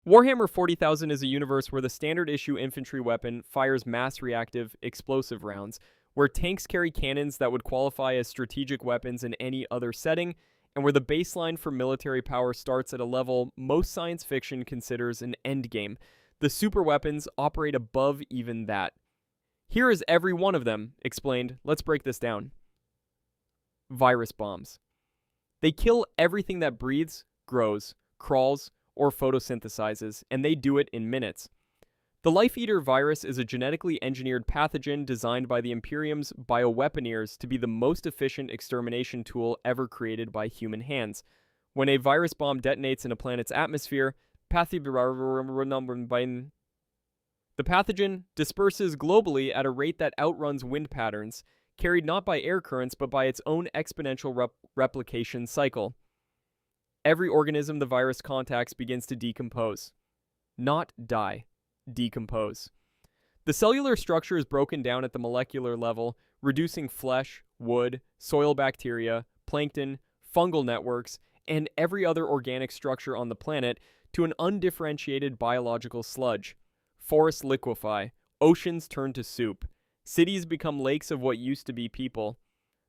Warhammer 40,000 is a universe where the standard issue infantry weapon fires mass reactive explosive rounds, where tanks carry cannons that would qualify as strategic weapons in any other setting, and where the baseline for military power starts at a level most science fiction considers an endgame. The super weapons operate above even that. Here is every one of them, explained. Let's break this down. Virus bombs. They kill everything that breathes, grows, crawls, or photosynthesizes, and they do it in minutes. The Life Eater virus is a genetically engineered pathogen designed by the Imperium's bioweaponeers to be the most efficient extermination tool ever created by human hands. When a virus bomb detonates in a planet's atmosphere, the pathogen disperses globally at a rate that outruns wind patterns, carried not by air currents but by its own exponential replication cycle. Every organism the virus contacts begins to decompose. Not die. Decompose. The cellular structure is broken down at the molecular level, reducing flesh, wood, soil bacteria, plankton, fungal networks, and every other organic structure on the planet to an undifferentiated biological sludge. Forests liquefy. Oceans turn to soup. Cities become lakes of what used to be people.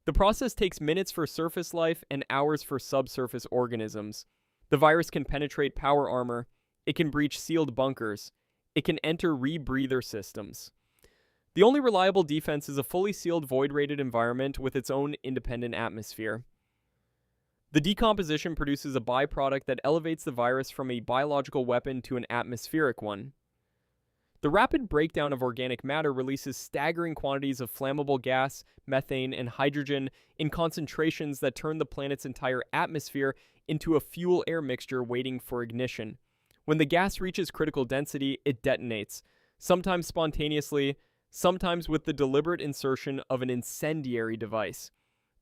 The process takes minutes for surface life and hours for subsurface organisms. The virus can penetrate power armor. It can breach sealed bunkers. It can enter rebreather systems. The only reliable defense is a fully sealed void-rated environment with its own independent atmosphere. The decomposition produces a byproduct that elevates the virus from a biological weapon to an atmospheric one. The rapid breakdown of organic matter releases staggering quantities of flammable gas, methane, and hydrogen in concentrations that turn the planet's entire atmosphere into a fuel-air mixture waiting for ignition. When the gas reaches critical density, it detonates, sometimes spontaneously, sometimes with the deliberate insertion of an incendiary device.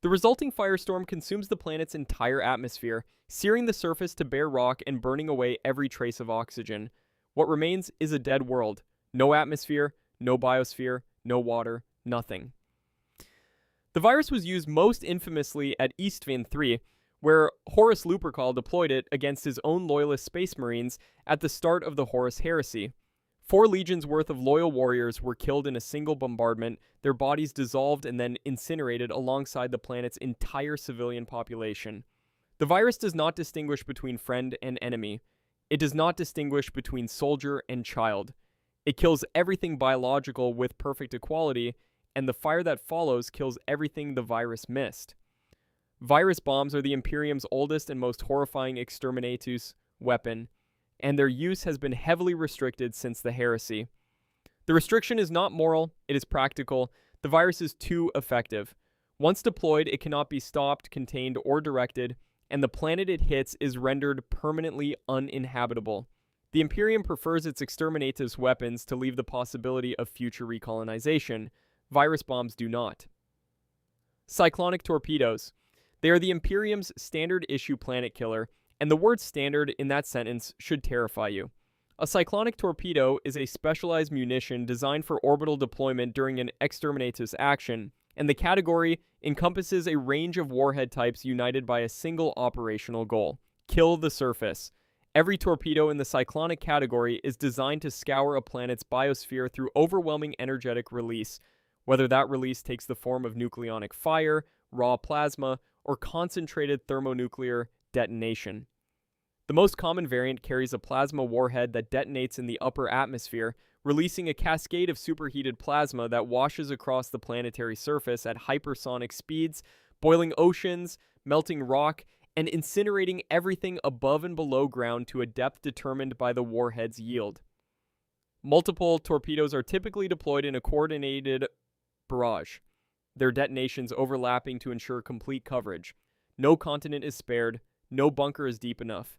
The resulting firestorm consumes the planet's entire atmosphere, searing the surface to bare rock and burning away every trace of oxygen. What remains is a dead world. No atmosphere, no biosphere, no water, nothing. The virus was used most infamously at Isstvan III, where Horus Lupercal deployed it against his own loyalist space marines at the start of the Horus Heresy. 4 legions worth of loyal warriors were killed in a single bombardment, their bodies dissolved and then incinerated alongside the planet's entire civilian population. The virus does not distinguish between friend and enemy. It does not distinguish between soldier and child. It kills everything biological with perfect equality, and the fire that follows kills everything the virus missed. Virus bombs are the Imperium's oldest and most horrifying Exterminatus weapon, and their use has been heavily restricted since the heresy. The restriction is not moral, it is practical. The virus is too effective. Once deployed, it cannot be stopped, contained, or directed, and the planet it hits is rendered permanently uninhabitable. The Imperium prefers its Exterminatus weapons to leave the possibility of future recolonization. Virus bombs do not. Cyclonic Torpedoes. They are the Imperium's standard issue planet killer, and the word standard in that sentence should terrify you. A cyclonic torpedo is a specialized munition designed for orbital deployment during an Exterminatus action, and the category encompasses a range of warhead types united by a single operational goal: kill the surface. Every torpedo in the cyclonic category is designed to scour a planet's biosphere through overwhelming energetic release, whether that release takes the form of nucleonic fire, raw plasma, or concentrated thermonuclear detonation. The most common variant carries a plasma warhead that detonates in the upper atmosphere, releasing a cascade of superheated plasma that washes across the planetary surface at hypersonic speeds, boiling oceans, melting rock, and incinerating everything above and below ground to a depth determined by the warhead's yield. Multiple torpedoes are typically deployed in a coordinated barrage, their detonations overlapping to ensure complete coverage. No continent is spared, no bunker is deep enough.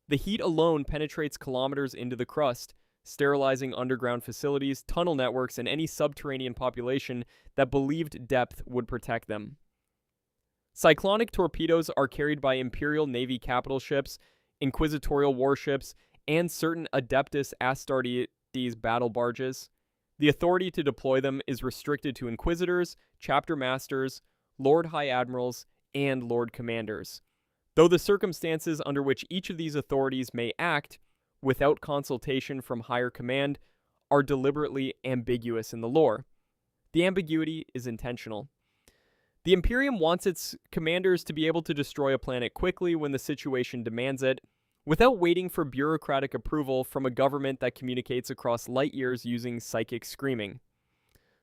The heat alone penetrates kilometers into the crust, sterilizing underground facilities, tunnel networks, and any subterranean population that believed depth would protect them. Cyclonic torpedoes are carried by Imperial Navy capital ships, inquisitorial warships, and certain Adeptus Astartes battle barges. The authority to deploy them is restricted to Inquisitors, Chapter Masters, Lord High Admirals, and Lord Commanders. Though the circumstances under which each of these authorities may act without consultation from higher command, are deliberately ambiguous in the lore. The ambiguity is intentional. The Imperium wants its commanders to be able to destroy a planet quickly when the situation demands it, without waiting for bureaucratic approval from a government that communicates across light years using psychic screaming.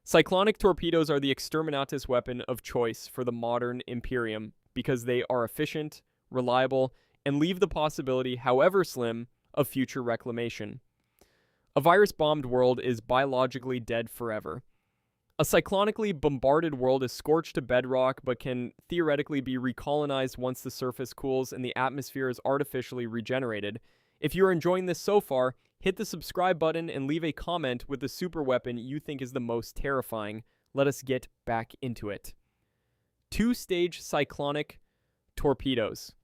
Cyclonic torpedoes are the Exterminatus weapon of choice for the modern Imperium because they are efficient, reliable, and leave the possibility, however slim, of future reclamation. A virus-bombed world is biologically dead forever. A cyclonically bombarded world is scorched to bedrock but can theoretically be recolonized once the surface cools and the atmosphere is artificially regenerated. If you're enjoying this so far, hit the subscribe button and leave a comment with the super weapon you think is the most terrifying. Let us get back into it. 2-stage cyclonic torpedoes.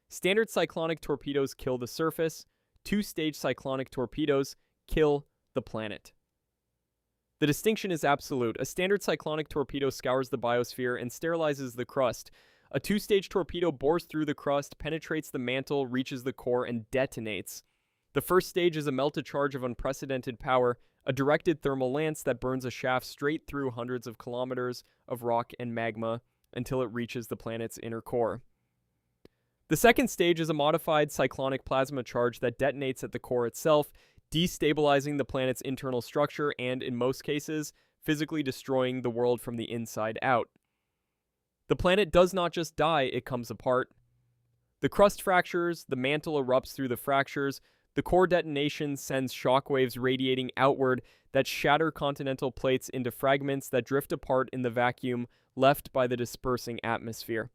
Standard cyclonic torpedoes kill the surface. 2-stage cyclonic torpedoes kill the planet. The distinction is absolute. A standard cyclonic torpedo scours the biosphere and sterilizes the crust. A 2-stage torpedo bores through the crust, penetrates the mantle, reaches the core, and detonates. The first stage is a melted charge of unprecedented power, a directed thermal lance that burns a shaft straight through hundreds of kilometers of rock and magma until it reaches the planet's inner core. The second stage is a modified cyclonic plasma charge that detonates at the core itself, destabilizing the planet's internal structure and, in most cases, physically destroying the world from the inside out. The planet does not just die, it comes apart. The crust fractures, the mantle erupts through the fractures, the core detonation sends shockwaves radiating outward that shatter continental plates into fragments that drift apart in the vacuum left by the dispersing atmosphere.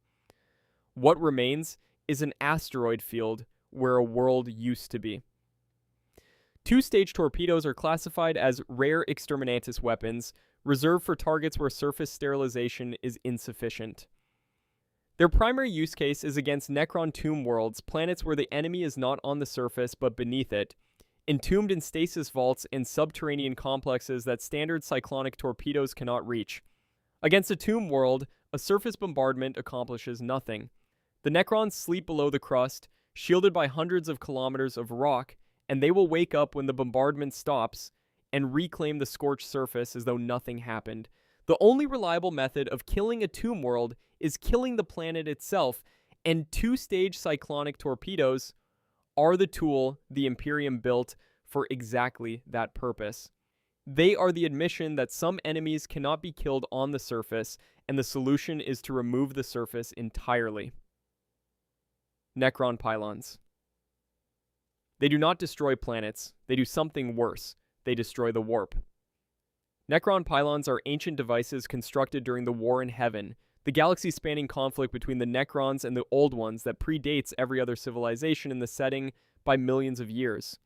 What remains is an asteroid field where a world used to be. 2-stage torpedoes are classified as rare Exterminatus weapons, reserved for targets where surface sterilization is insufficient. Their primary use case is against Necron tomb worlds, planets where the enemy is not on the surface but beneath it, entombed in stasis vaults and subterranean complexes that standard cyclonic torpedoes cannot reach. Against a tomb world, a surface bombardment accomplishes nothing. The Necrons sleep below the crust, shielded by hundreds of kilometers of rock, and they will wake up when the bombardment stops and reclaim the scorched surface as though nothing happened. The only reliable method of killing a tomb world is killing the planet itself, and 2-stage cyclonic torpedoes are the tool the Imperium built for exactly that purpose. They are the admission that some enemies cannot be killed on the surface, and the solution is to remove the surface entirely. Necron Pylons. They do not destroy planets, they do something worse. They destroy the warp. Necron Pylons are ancient devices constructed during the War in Heaven, the galaxy-spanning conflict between the Necrons and the Old Ones that predates every other civilization in the setting by millions of years.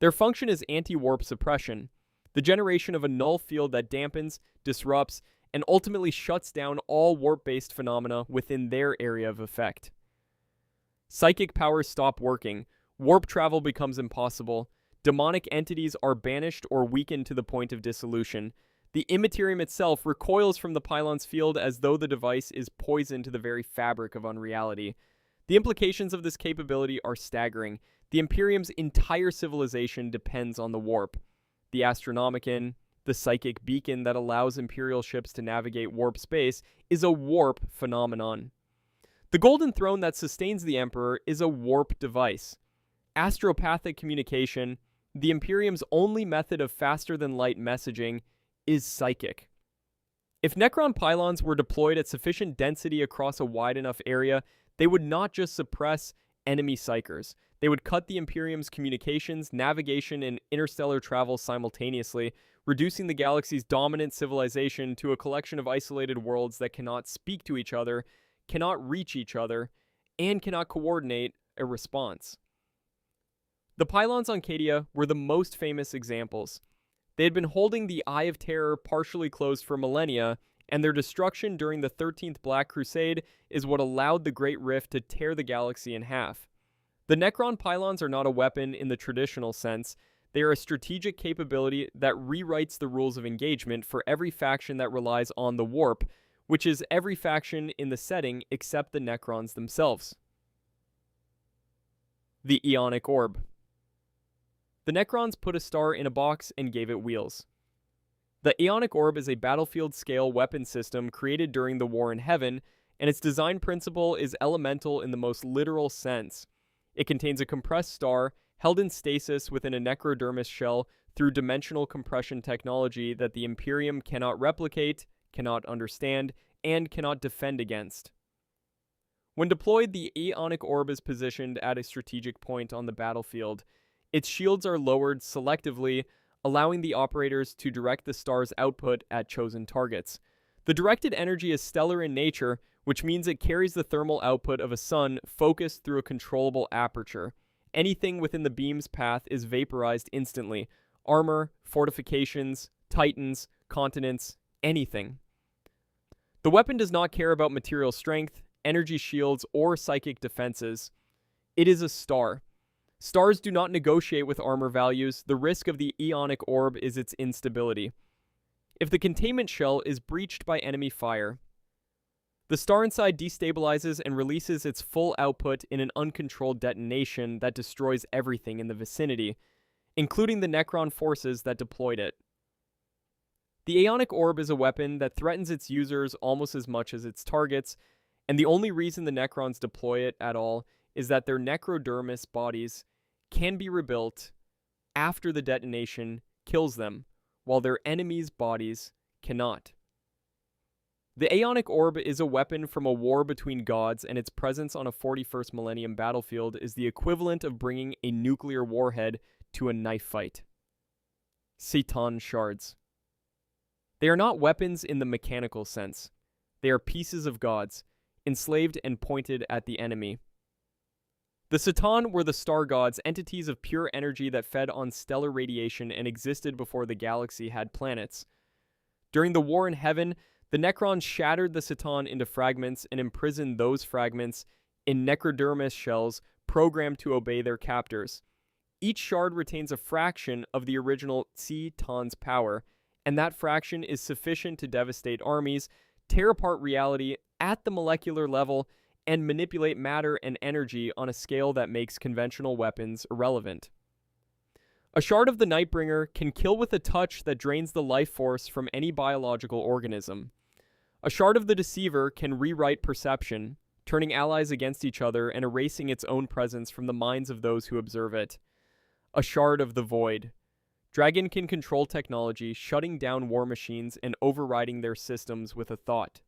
Their function is anti-warp suppression, the generation of a null field that dampens, disrupts, and ultimately shuts down all warp-based phenomena within their area of effect. Psychic powers stop working, warp travel becomes impossible, demonic entities are banished or weakened to the point of dissolution. The Immaterium itself recoils from the Pylon's field as though the device is poison to the very fabric of unreality. The implications of this capability are staggering. The Imperium's entire civilization depends on the warp. The Astronomicon, the psychic beacon that allows Imperial ships to navigate warp space, is a warp phenomenon. The Golden Throne that sustains the Emperor is a warp device. Astropathic communication, the Imperium's only method of faster-than-light messaging, is psychic. If Necron Pylons were deployed at sufficient density across a wide enough area, they would not just suppress enemy psychers. They would cut the Imperium's communications, navigation, and interstellar travel simultaneously, reducing the galaxy's dominant civilization to a collection of isolated worlds that cannot speak to each other, cannot reach each other, and cannot coordinate a response. The Pylons on Cadia were the most famous examples. They had been holding the Eye of Terror partially closed for millennia, and their destruction during the 13th Black Crusade is what allowed the Great Rift to tear the galaxy in half. The Necron Pylons are not a weapon in the traditional sense. They are a strategic capability that rewrites the rules of engagement for every faction that relies on the warp, which is every faction in the setting except the Necrons themselves. The Aeonic Orb. The Necrons put a star in a box and gave it wheels. The Aeonic Orb is a battlefield-scale weapon system created during the War in Heaven, and its design principle is elemental in the most literal sense. It contains a compressed star held in stasis within a necrodermis shell through dimensional compression technology that the Imperium cannot replicate, cannot understand, and cannot defend against. When deployed, the Aeonic Orb is positioned at a strategic point on the battlefield. Its shields are lowered selectively, allowing the operators to direct the star's output at chosen targets. The directed energy is stellar in nature, which means it carries the thermal output of a sun focused through a controllable aperture. Anything within the beam's path is vaporized instantly. Armor, fortifications, titans, continents, anything. The weapon does not care about material strength, energy shields, or psychic defenses. It is a star. Stars do not negotiate with armor values. The risk of the Aeonic Orb is its instability. If the containment shell is breached by enemy fire, the star inside destabilizes and releases its full output in an uncontrolled detonation that destroys everything in the vicinity, including the Necron forces that deployed it. The Aeonic Orb is a weapon that threatens its users almost as much as its targets, and the only reason the Necrons deploy it at all is that their necrodermis bodies can be rebuilt after the detonation kills them, while their enemies' bodies cannot. The Aeonic Orb is a weapon from a war between gods, and its presence on a 41st millennium battlefield is the equivalent of bringing a nuclear warhead to a knife fight. C'tan Shards. They are not weapons in the mechanical sense. They are pieces of gods, enslaved and pointed at the enemy. The C'tan were the star gods, entities of pure energy that fed on stellar radiation and existed before the galaxy had planets. During the War in Heaven, the Necrons shattered the C'tan into fragments and imprisoned those fragments in necrodermis shells programmed to obey their captors. Each shard retains a fraction of the original C'tan's power, and that fraction is sufficient to devastate armies, tear apart reality at the molecular level, and manipulate matter and energy on a scale that makes conventional weapons irrelevant. A shard of the Nightbringer can kill with a touch that drains the life force from any biological organism. A shard of the Deceiver can rewrite perception, turning allies against each other and erasing its own presence from the minds of those who observe it. A shard of the Void. Dragon can control technology, shutting down war machines and overriding their systems with a thought.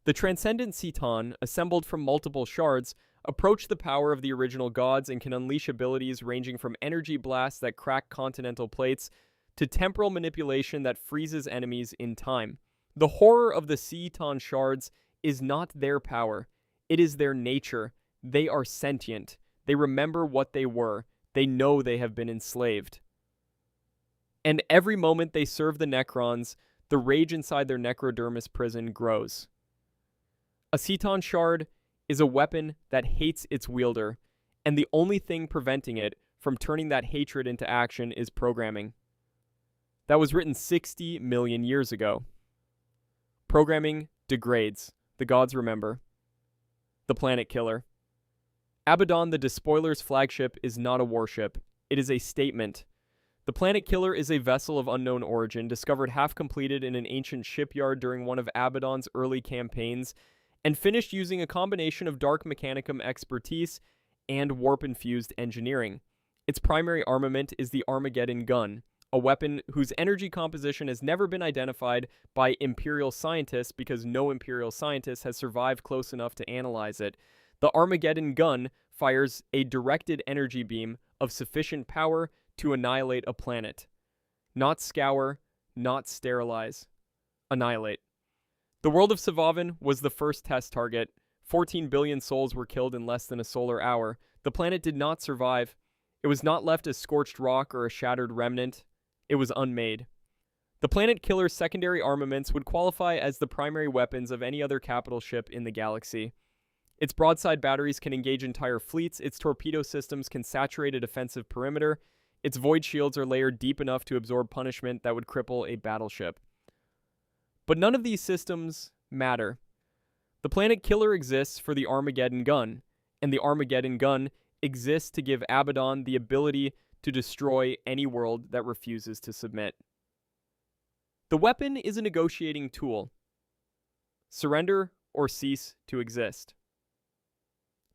The transcendent C'tan, assembled from multiple shards, approach the power of the original gods and can unleash abilities ranging from energy blasts that crack continental plates to temporal manipulation that freezes enemies in time. The horror of the C'tan Shards is not their power. It is their nature. They are sentient. They remember what they were. They know they have been enslaved. And every moment they serve the Necrons, the rage inside their necrodermis prison grows. A C'tan Shard is a weapon that hates its wielder, and the only thing preventing it from turning that hatred into action is programming. That was written 60 million years ago. Programming degrades. The gods remember. The Planet Killer. Abaddon the Despoiler's flagship is not a warship. It is a statement. The Planet Killer is a vessel of unknown origin, discovered half-completed in an ancient shipyard during one of Abaddon's early campaigns, and finished using a combination of dark mechanicum expertise and warp-infused engineering. Its primary armament is the Armageddon Gun, a weapon whose energy composition has never been identified by Imperial scientists because no Imperial scientist has survived close enough to analyze it. The Armageddon Gun fires a directed energy beam of sufficient power to annihilate a planet. Not scour, not sterilize. Annihilate. The world of Savavan was the first test target. 14 billion souls were killed in less than a solar hour. The planet did not survive. It was not left as scorched rock or a shattered remnant. It was unmade. The Planet Killer's secondary armaments would qualify as the primary weapons of any other capital ship in the galaxy. Its broadside batteries can engage entire fleets. Its torpedo systems can saturate a defensive perimeter. Its void shields are layered deep enough to absorb punishment that would cripple a battleship. But none of these systems matter. The Planet Killer exists for the Armageddon Gun, and the Armageddon Gun exists to give Abaddon the ability to destroy any world that refuses to submit. The weapon is a negotiating tool. Surrender or cease to exist.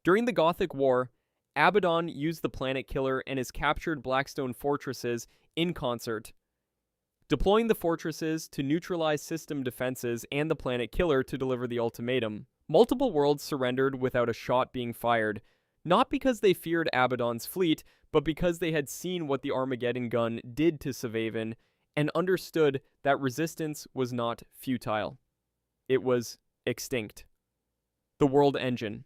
During the Gothic War, Abaddon used the Planet Killer and his captured Blackstone Fortresses in concert, deploying the fortresses to neutralize system defenses and the Planet Killer to deliver the ultimatum. Multiple worlds surrendered without a shot being fired, not because they feared Abaddon's fleet, but because they had seen what the Armageddon Gun did to Sevaven and understood that resistance was not futile. It was extinct. The World Engine.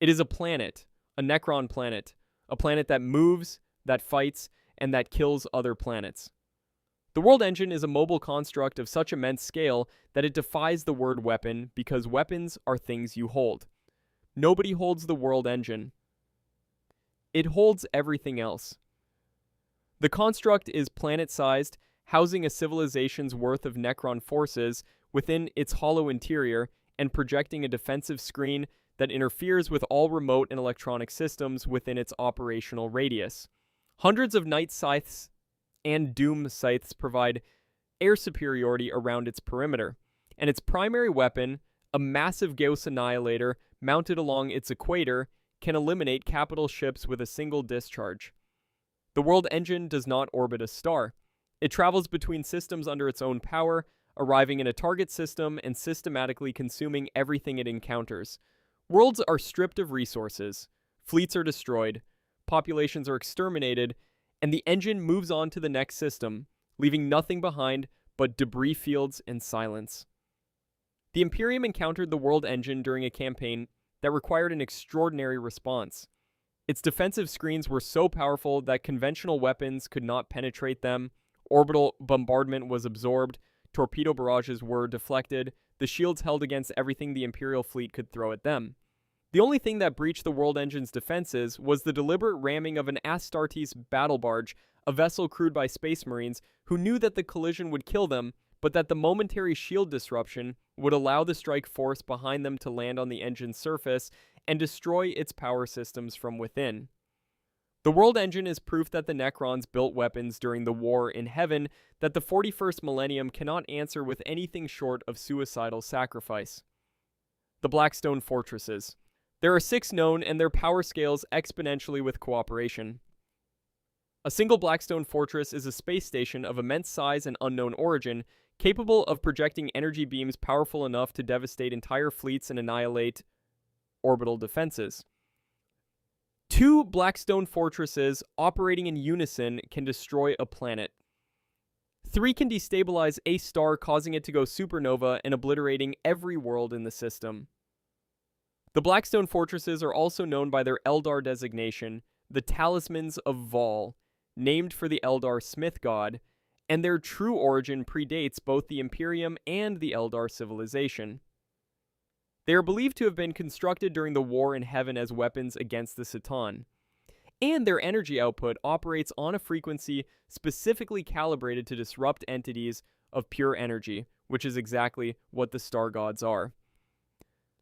It is a planet, a Necron planet, a planet that moves, that fights, and that kills other planets. The World Engine is a mobile construct of such immense scale that it defies the word weapon because weapons are things you hold. Nobody holds the World Engine. It holds everything else. The construct is planet-sized, housing a civilization's worth of Necron forces within its hollow interior and projecting a defensive screen that interferes with all remote and electronic systems within its operational radius. Hundreds of Night Scythes and Doom Scythes provide air superiority around its perimeter, and its primary weapon, a massive Gauss annihilator mounted along its equator, can eliminate capital ships with a single discharge. The World Engine does not orbit a star. It travels between systems under its own power, arriving in a target system and systematically consuming everything it encounters. Worlds are stripped of resources, fleets are destroyed, populations are exterminated, and the engine moves on to the next system, leaving nothing behind but debris fields and silence. The Imperium encountered the World Engine during a campaign that required an extraordinary response. Its defensive screens were so powerful that conventional weapons could not penetrate them, orbital bombardment was absorbed, torpedo barrages were deflected, the shields held against everything the Imperial fleet could throw at them. The only thing that breached the World Engine's defenses was the deliberate ramming of an Astartes battle barge, a vessel crewed by Space Marines who knew that the collision would kill them, but that the momentary shield disruption would allow the strike force behind them to land on the engine's surface and destroy its power systems from within. The World Engine is proof that the Necrons built weapons during the war in heaven that the 41st millennium cannot answer with anything short of suicidal sacrifice. The Blackstone Fortresses. There are 6 known, and their power scales exponentially with cooperation. A single Blackstone Fortress is a space station of immense size and unknown origin, capable of projecting energy beams powerful enough to devastate entire fleets and annihilate orbital defenses. 2 Blackstone Fortresses operating in unison can destroy a planet. 3 can destabilize a star, causing it to go supernova and obliterating every world in the system. The Blackstone Fortresses are also known by their Eldar designation, the Talismans of Vol, named for the Eldar Smith god, and their true origin predates both the Imperium and the Eldar civilization. They are believed to have been constructed during the war in heaven as weapons against the C'tan, and their energy output operates on a frequency specifically calibrated to disrupt entities of pure energy, which is exactly what the Star Gods are.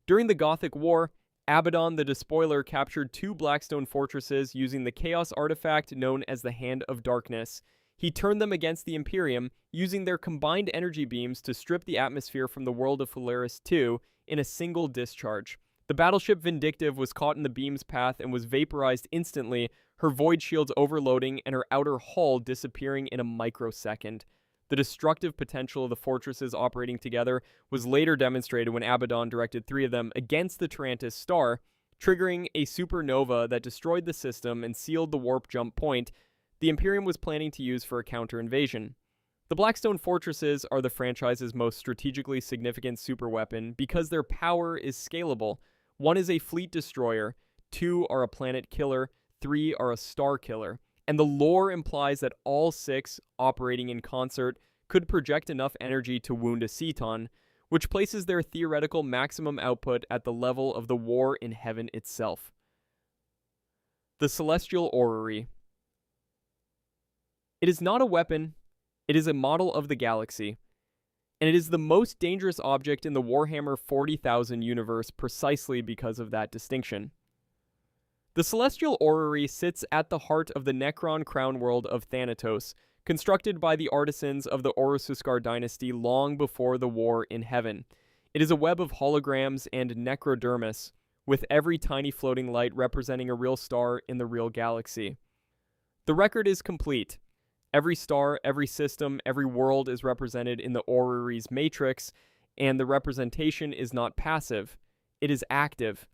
During the Gothic War, Abaddon the Despoiler captured 2 Blackstone Fortresses using the Chaos artifact known as the Hand of Darkness. He turned them against the Imperium, using their combined energy beams to strip the atmosphere from the world of Polaris II in a single discharge. The battleship Vindictive was caught in the beam's path and was vaporized instantly, her void shields overloading and her outer hull disappearing in a microsecond. The destructive potential of the fortresses operating together was later demonstrated when Abaddon directed 3 of them against the Tarantus star, triggering a supernova that destroyed the system and sealed the warp jump point the Imperium was planning to use for a counter-invasion. The Blackstone Fortresses are the franchise's most strategically significant superweapon because their power is scalable. 1 is a fleet destroyer, 2 are a planet killer, 3 are a star killer. And the lore implies that all 6, operating in concert, could project enough energy to wound a C'tan, which places their theoretical maximum output at the level of the war in heaven itself. The Celestial Orrery. It is not a weapon, it is a model of the galaxy, and it is the most dangerous object in the Warhammer 40,000 universe precisely because of that distinction. The Celestial Orrery sits at the heart of the Necron Crownworld of Thanatos, constructed by the artisans of the Orosuskar dynasty long before the war in heaven. It is a web of holograms and necrodermis, with every tiny floating light representing a real star in the real galaxy. The record is complete. Every star, every system, every world is represented in the Orrery's matrix, and the representation is not passive. It is active.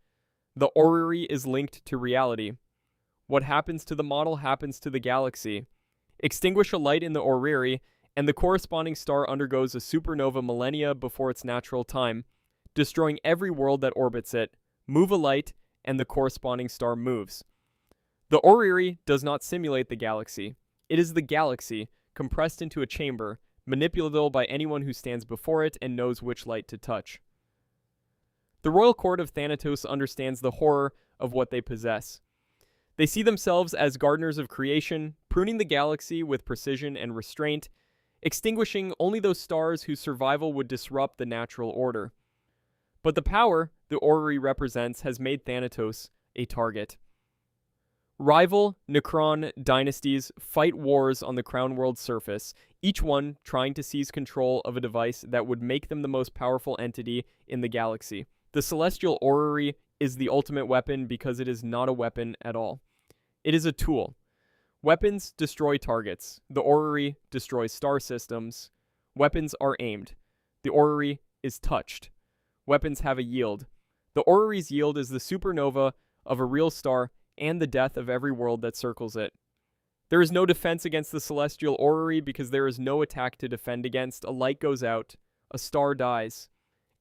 The Orrery is linked to reality. What happens to the model happens to the galaxy. Extinguish a light in the Orrery, and the corresponding star undergoes a supernova millennia before its natural time, destroying every world that orbits it. Move a light, and the corresponding star moves. The Orrery does not simulate the galaxy. It is the galaxy, compressed into a chamber, manipulatable by anyone who stands before it and knows which light to touch. The Royal Court of Thanatos understands the horror of what they possess. They see themselves as gardeners of creation, pruning the galaxy with precision and restraint, extinguishing only those stars whose survival would disrupt the natural order. But the power the Orrery represents has made Thanatos a target. Rival Necron dynasties fight wars on the Crownworld's surface, each one trying to seize control of a device that would make them the most powerful entity in the galaxy. The Celestial Orrery is the ultimate weapon because it is not a weapon at all. It is a tool. Weapons destroy targets. The Orrery destroys star systems. Weapons are aimed. The Orrery is touched. Weapons have a yield. The Orrery's yield is the supernova of a real star and the death of every world that circles it. There is no defense against the Celestial Orrery because there is no attack to defend against. A light goes out, a star dies,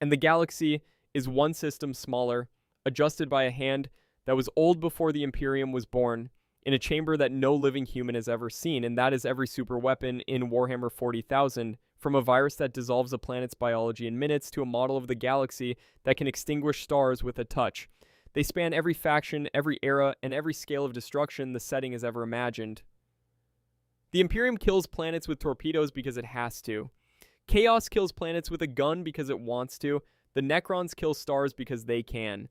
and the galaxy is one system smaller, adjusted by a hand that was old before the Imperium was born, in a chamber that no living human has ever seen, and that is every super weapon in Warhammer 40,000, from a virus that dissolves a planet's biology in minutes to a model of the galaxy that can extinguish stars with a touch. They span every faction, every era, and every scale of destruction the setting has ever imagined. The Imperium kills planets with torpedoes because it has to. Chaos kills planets with a gun because it wants to. The Necrons kill stars because they can.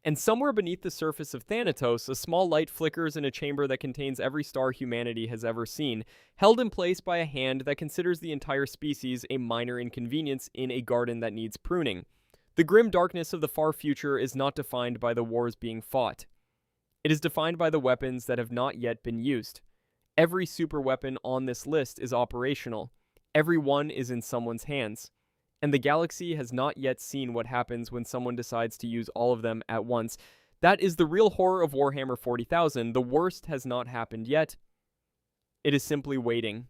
And somewhere beneath the surface of Thanatos, a small light flickers in a chamber that contains every star humanity has ever seen, held in place by a hand that considers the entire species a minor inconvenience in a garden that needs pruning. The grim darkness of the far future is not defined by the wars being fought. It is defined by the weapons that have not yet been used. Every super weapon on this list is operational. Every one is in someone's hands. And the galaxy has not yet seen what happens when someone decides to use all of them at once. That is the real horror of Warhammer 40,000. The worst has not happened yet. It is simply waiting.